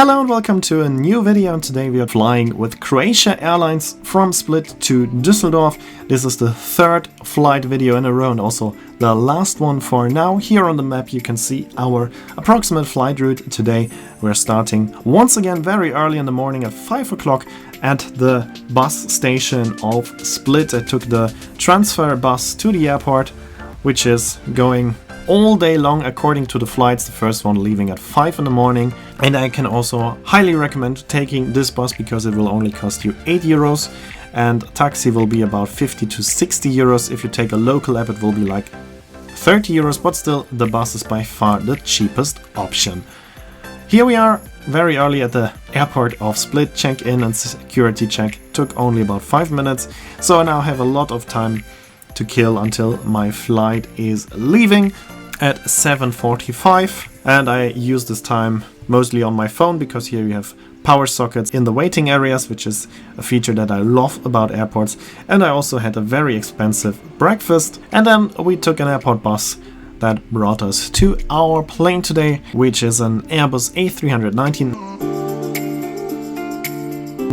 Hello and welcome to a new video, and today we are flying with Croatia Airlines from Split to Düsseldorf. This is the third flight video in a row and also the last one for now. Here on the map you can see our approximate flight route. Today we're starting once again very early in the morning at 5 o'clock at the bus station of Split. I took the transfer bus to the airport, which is going all day long according to the flights, the first one leaving at 5 in the morning. And I can also highly recommend taking this bus because it will only cost you 8 euros and taxi will be about 50 to 60 euros. If you take a local app it will be like 30 euros, but still the bus is by far the cheapest option. Here we are very early at the airport of Split. Check-in and security check took only about 5 minutes, so I now have a lot of time to kill until my flight is leaving at 7:45, and I use this time mostly on my phone because here you have power sockets in the waiting areas, which is a feature that I love about airports. And I also had a very expensive breakfast, and then we took an airport bus that brought us to our plane today, which is an Airbus A319.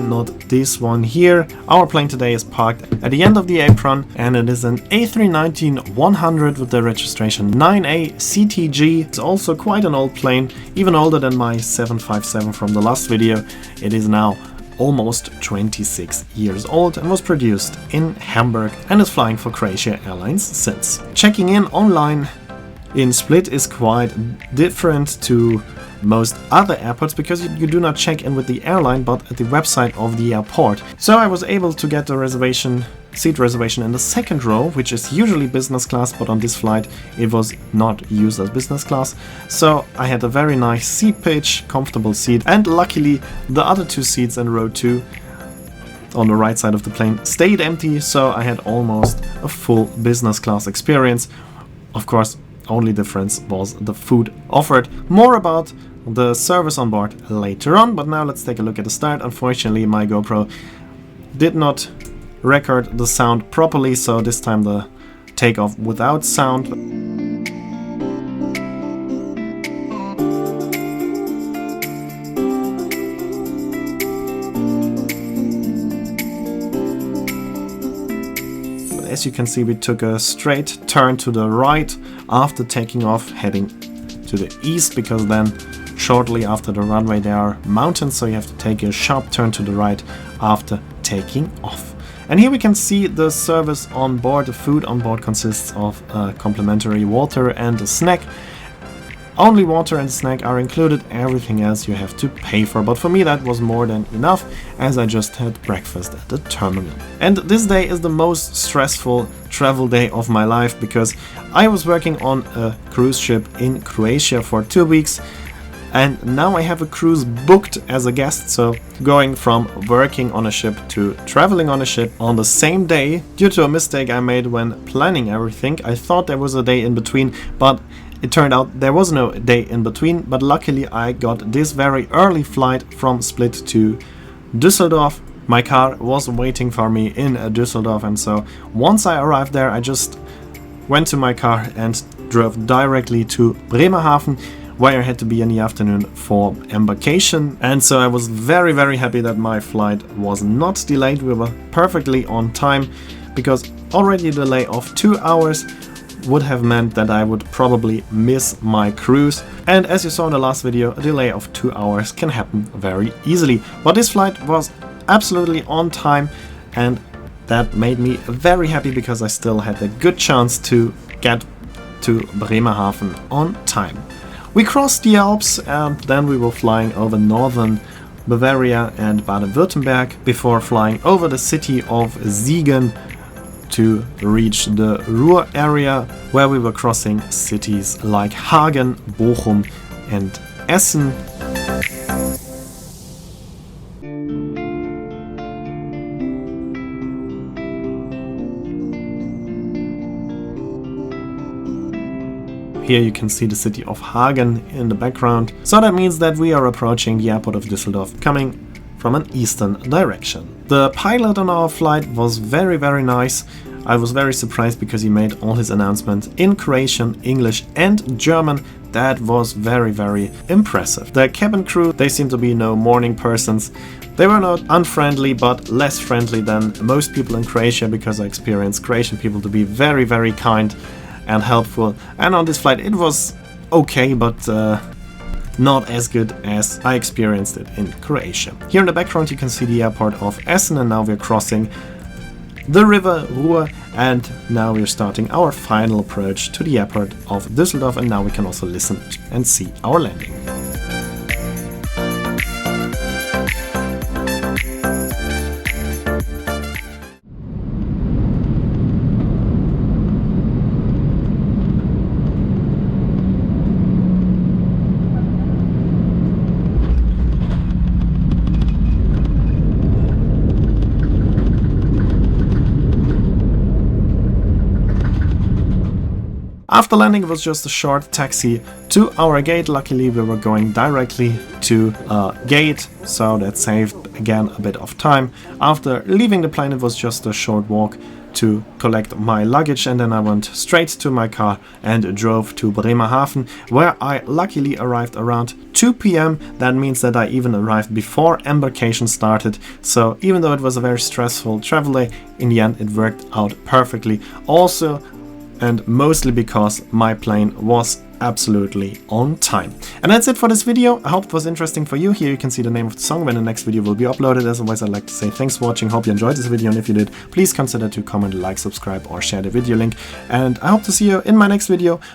Not this one here. Our plane today is parked at the end of the apron, and it is an A319-100 with the registration 9A-CTG. It's also quite an old plane, even older than my 757 from the last video. It is now almost 26 years old and was produced in Hamburg and is flying for Croatia Airlines since. Checking in online in Split is quite different to most other airports because you do not check in with the airline but at the website of the airport. So I was able to get the seat reservation in the second row, which is usually business class, but on this flight it was not used as business class. So I had a very nice seat pitch, comfortable seat, and luckily the other two seats in row 2 on the right side of the plane stayed empty, so I had almost a full business class experience. Of course, only difference was the food offered. More about the service on board later on, but now let's take a look at the start. Unfortunately, my GoPro did not record the sound properly, so this time the takeoff without sound. As you can see, we took a straight turn to the right after taking off, heading to the east, because then shortly after the runway there are mountains, so you have to take a sharp turn to the right after taking off. And here we can see the service on board. The food on board consists of complimentary water and a snack. Only water and snack are included, everything else you have to pay for. But for me that was more than enough, as I just had breakfast at the terminal. And this day is the most stressful travel day of my life because I was working on a cruise ship in Croatia for 2 weeks. And now I have a cruise booked as a guest, so going from working on a ship to traveling on a ship on the same day due to a mistake I made when planning everything. I thought there was a day in between, but it turned out there was no day in between. But luckily I got this very early flight from Split to Düsseldorf. My car was waiting for me in Düsseldorf, and so once I arrived there I just went to my car and drove directly to Bremerhaven, where I had to be in the afternoon for embarkation. And so I was very happy that my flight was not delayed. We were perfectly on time, because already a delay of 2 hours would have meant that I would probably miss my cruise. And as you saw in the last video, a delay of 2 hours can happen very easily. But this flight was absolutely on time, and that made me very happy because I still had a good chance to get to Bremerhaven on time. We crossed the Alps and then we were flying over northern Bavaria and Baden-Württemberg before flying over the city of Siegen to reach the Ruhr area, where we were crossing cities like Hagen, Bochum and Essen. Here you can see the city of Hagen in the background. So that means that we are approaching the airport of Düsseldorf, coming from an eastern direction. The pilot on our flight was very nice. I was very surprised because he made all his announcements in Croatian, English and German. That was very, very impressive. The cabin crew, they seem to be no morning persons. They were not unfriendly, but less friendly than most people in Croatia, because I experienced Croatian people to be very, very kind and helpful. And on this flight it was okay, but not as good as I experienced it in Croatia. Here in the background you can see the airport of Essen, and now we're crossing the river Ruhr, and now we're starting our final approach to the airport of Düsseldorf, and now we can also listen and see our landing. After landing, it was just a short taxi to our gate. Luckily, we were going directly to a gate, so that saved again a bit of time. After leaving the plane, it was just a short walk to collect my luggage, and then I went straight to my car and drove to Bremerhaven, where I luckily arrived around 2 p.m. That means that I even arrived before embarkation started, so even though it was a very stressful travel day, in the end it worked out perfectly. Also, and mostly because my plane was absolutely on time. And that's it for this video. I hope it was interesting for you. Here you can see the name of the song when the next video will be uploaded. As always, I'd like to say thanks for watching. Hope you enjoyed this video, and if you did, please consider to comment, like, subscribe or share the video link. And I hope to see you in my next video,